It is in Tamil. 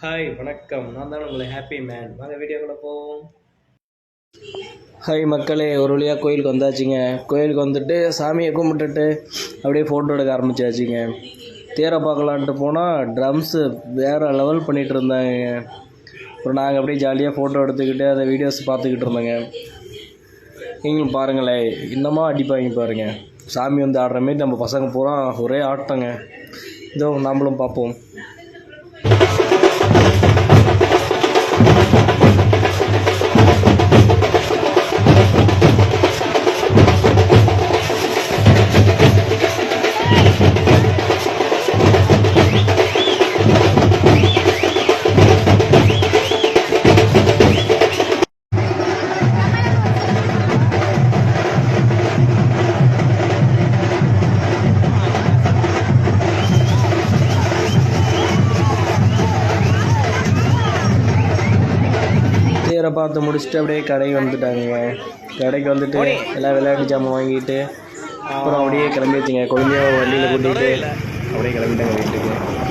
ஹாய் வணக்கம். நான் தான் உங்களை ஹாப்பி மேன். வாங்க வீடியோக்குள்ள போவோம். ஹாய் மக்களே, ஒரு வழியாக கோயிலுக்கு வந்தாச்சுங்க. கோயிலுக்கு வந்துட்டு சாமியை கும்பிட்டுட்டு அப்படியே ஃபோட்டோ எடுக்க ஆரம்பிச்சாச்சுங்க. தேரை பார்க்கலான்ட்டு போனால் ட்ரம்ஸு வேறு லெவல் பண்ணிகிட்டு இருந்தாங்க. அப்புறம் நாங்கள் அப்படியே ஜாலியாக ஃபோட்டோ எடுத்துக்கிட்டு அதை வீடியோஸ் பார்த்துக்கிட்டு இருந்தோங்க. நீங்களும் பாருங்களேன், இன்னமும் அடிப்பாங்க பாருங்கள். சாமி வந்து ஆடுற மாரி நம்ம பசங்க பூரா ஒரே ஆட்டங்க. இதோ நம்மளும் பார்ப்போம். தேரை பார்த்து முடிச்சுட்டு அப்படியே கடைக்கு வந்துட்டாங்க. கடைக்கு வந்துட்டு எல்லாம் விளையாட்டு ஜாமான் வாங்கிட்டு அப்புறம் அப்படியே கிளம்பிடுச்சுங்க. குழந்தைய வண்டியில் கூட்டிகிட்டு அப்படியே கிளம்பிட்டாங்க வீட்டுக்கு.